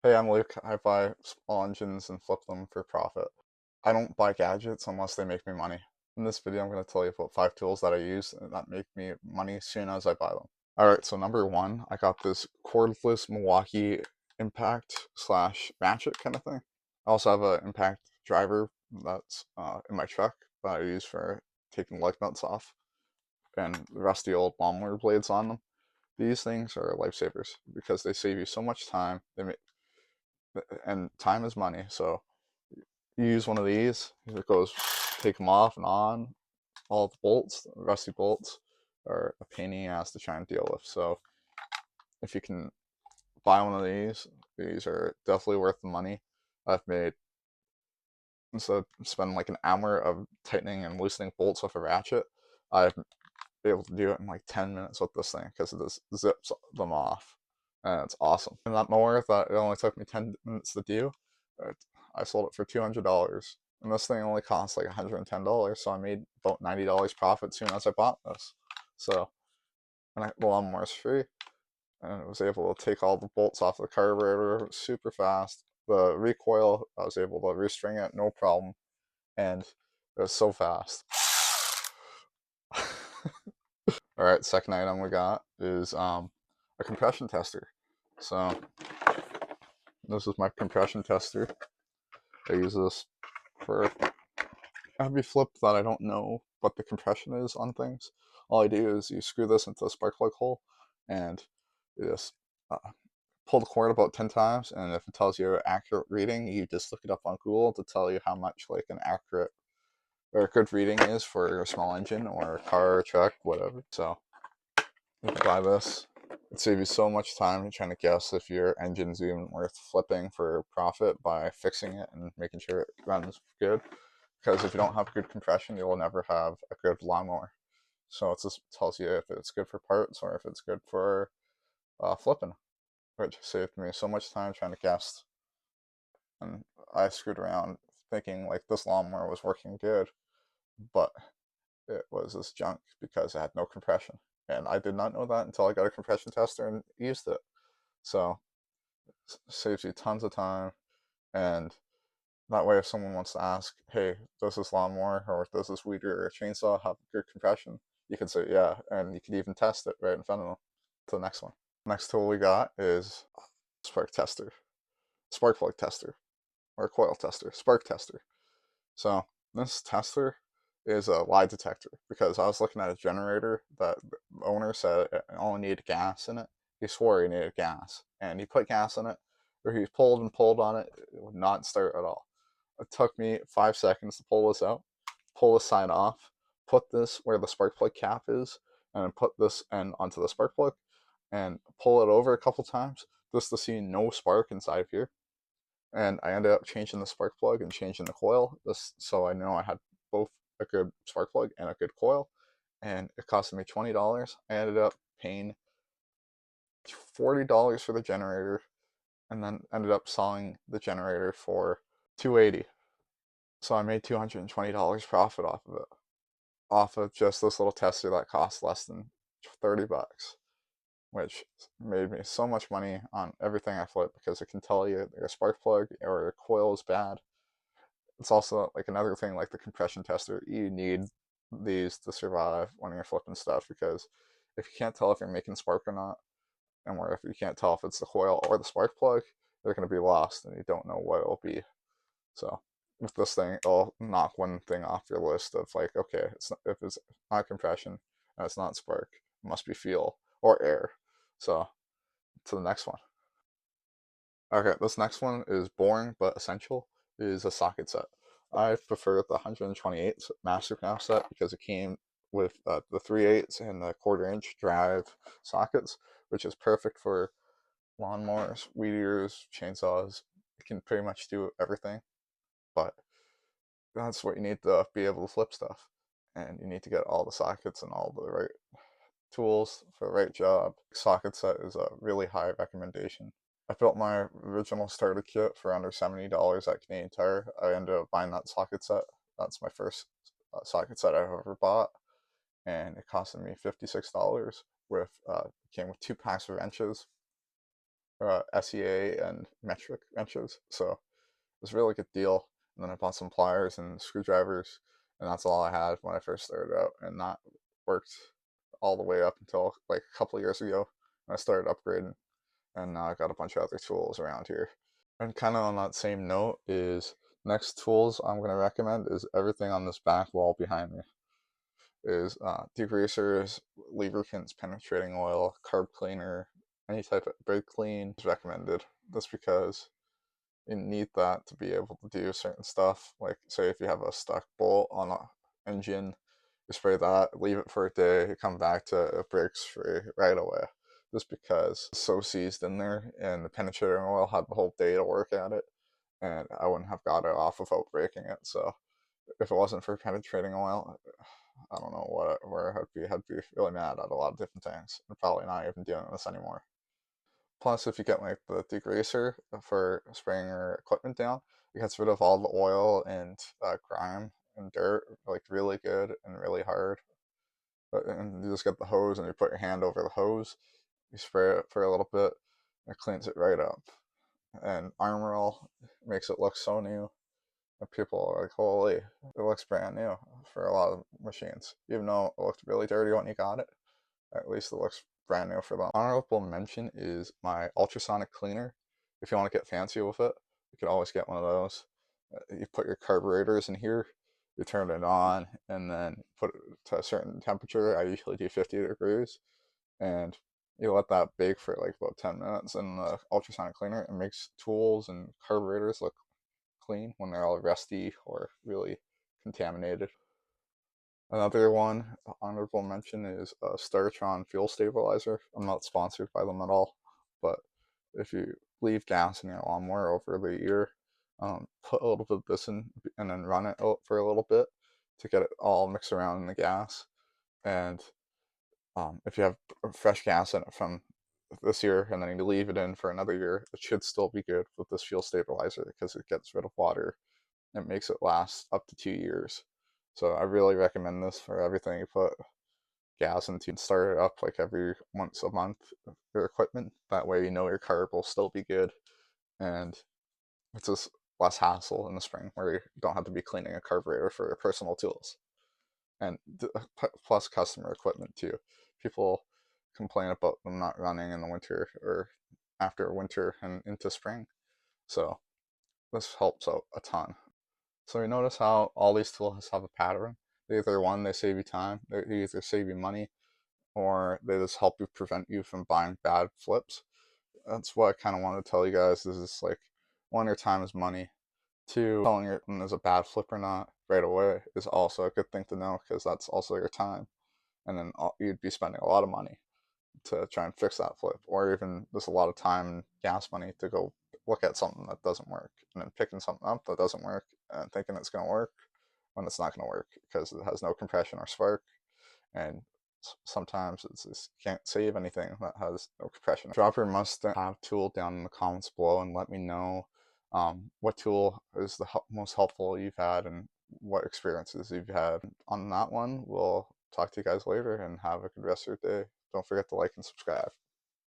Hey, I'm Luke. I buy small engines and flip them for profit. I don't buy gadgets unless they make me money. In this video, I'm going to tell you about 5 tools that I use that make me money as soon as I buy them. Alright, so number one, I got this cordless Milwaukee impact slash ratchet kind of thing. I also have an impact driver that's in my truck that I use for taking lug nuts off and rusty old lawnmower blades on them. These things are lifesavers because they save you so much time. And time is money. So you use one of these, it goes, take them off and on. All the bolts, the rusty bolts, are a pain in the ass to try and deal with. So if you can buy one of these are definitely worth the money. I've made, instead of spending like an hour of tightening and loosening bolts with a ratchet, I've been able to do it in like 10 minutes with this thing because it just zips them off. And it's awesome. And that mower that it only took me 10 minutes to do, I sold it for $200. And this thing only cost like $110, so I made about $90 profit soon as I bought this. So, the lawnmower's free, and I was able to take all the bolts off the carburetor super fast. The recoil, I was able to restring it no problem, and it was so fast. Alright, second item we got is a compression tester. So, this is my compression tester. I use this for every flip that I don't know what the compression is on things. All I do is you screw this into a spark plug hole and you just pull the cord about 10 times, and if it tells you an accurate reading, you just look it up on Google to tell you how much like an accurate or a good reading is for a small engine or a car or truck, whatever. So you can buy this. It saves you so much time trying to guess if your engine's even worth flipping for profit by fixing it and making sure it runs good. Because if you don't have good compression, you will never have a good lawnmower. So it just tells you if it's good for parts or if it's good for flipping, which saved me so much time trying to guess. And I screwed around thinking like this lawnmower was working good, but it was this junk because it had no compression. And I did not know that until I got a compression tester and used it. So it saves you tons of time. And that way, if someone wants to ask, hey, does this lawnmower or does this weed or chainsaw have good compression? You can say, yeah, and you can even test it right in front of them. To the next one. Next tool we got is spark tester, spark plug tester, or coil tester, spark tester. So this tester is a lie detector because I was looking at a generator that the owner said it only needed gas in it. He swore he needed gas, and he put gas in it, or he pulled and pulled on it. It would not start at all. It took me 5 seconds to pull this out, pull this side off, put this where the spark plug cap is, and then put this end onto the spark plug, and pull it over a couple times just to see no spark inside of here. And I ended up changing the spark plug and changing the coil, so I know I had both a good spark plug and a good coil. And it cost me $20. I ended up paying $40 for the generator, and then ended up selling the generator for $280. So I made $220 profit off of just this little tester that cost less than 30 bucks, which made me so much money on everything I flip because it can tell you your spark plug or your coil is bad. It's also like another thing like the compression tester. You need these to survive when you're flipping stuff because if you can't tell if you're making spark or not, and where if you can't tell if it's the coil or the spark plug, you're going to be lost and you don't know what it'll be. So with this thing, it'll knock one thing off your list of like, okay, if it's not compression and it's not spark, it must be fuel or air. So to the next one. Okay, this next one is boring but essential. It is a socket set. I prefer the 128 Mastercraft set because it came with the 3/8 and the quarter-inch drive sockets, which is perfect for lawnmowers, weed eaters, chainsaws. It can pretty much do everything, but that's what you need to be able to flip stuff. And you need to get all the sockets and all the right tools for the right job. Socket set is a really high recommendation. I built my original starter kit for under $70 at Canadian Tire. I ended up buying that socket set. That's my first socket set I've ever bought, and it costed me $56. With came with 2 packs of wrenches, SEA and metric wrenches. So it was a really good deal. And then I bought some pliers and screwdrivers, and that's all I had when I first started out. And that worked all the way up until like a couple of years ago when I started upgrading. And now I got a bunch of other tools around here. And kind of on that same note is next tools I'm going to recommend is everything on this back wall behind me is degreasers, lubricants, penetrating oil, carb cleaner, any type of brake clean is recommended. Just because you need that to be able to do certain stuff. Like say if you have a stuck bolt on a engine, you spray that, leave it for a day, you come back to it breaks free right away. Just because it's so seized in there, and the penetrating oil had the whole day to work at it, and I wouldn't have got it off without breaking it. So if it wasn't for penetrating oil, I don't know where I'd be. I'd be really mad at a lot of different things. I'm probably not even doing this anymore. Plus, if you get like the degreaser for spraying your equipment down, it gets rid of all the oil and grime and dirt like really good and really hard. And you just get the hose and you put your hand over the hose, you spray it for a little bit, and it cleans it right up. And Armor All makes it look so new. And people are like, holy, it looks brand new for a lot of machines. Even though it looked really dirty when you got it, at least it looks brand new for them. Honorable mention is my ultrasonic cleaner. If you want to get fancy with it, you can always get one of those. You put your carburetors in here, you turn it on, and then put it to a certain temperature. I usually do 50 degrees, and you let that bake for like about 10 minutes in the ultrasonic cleaner. It makes tools and carburetors look clean when they're all rusty or really contaminated. Another one, honorable mention, is a Startron fuel stabilizer. I'm not sponsored by them at all, but if you leave gas in your lawnmower over the year, put a little bit of this in and then run it out for a little bit to get it all mixed around in the gas. And if you have fresh gas in it from this year and then you leave it in for another year, it should still be good with this fuel stabilizer because it gets rid of water. It makes it last up to 2 years. So I really recommend this for everything you put gas into, and start it up like every once a month, your equipment. That way you know your carb will still be good, and it's just less hassle in the spring where you don't have to be cleaning a carburetor for your personal tools. And plus customer equipment too. People complain about them not running in the winter or after winter and into spring. So this helps out a ton. So you notice how all these tools have a pattern. They either one, they save you time, they either save you money, or they just help you prevent you from buying bad flips. That's what I kind of want to tell you guys. Is just like, one, your time is money. Two, telling your is a bad flip or not right away is also a good thing to know because that's also your time, and then you'd be spending a lot of money to try and fix that flip, or even just a lot of time and gas money to go look at something that doesn't work and then picking something up that doesn't work and thinking it's going to work when it's not going to work because it has no compression or spark. And sometimes it's just, you can't save anything that has no compression. Drop your must have tool down in the comments below and let me know what tool is the most helpful you've had and what experiences you've had. On that one, we'll talk to you guys later and have a good rest of your day. Don't forget to like and subscribe.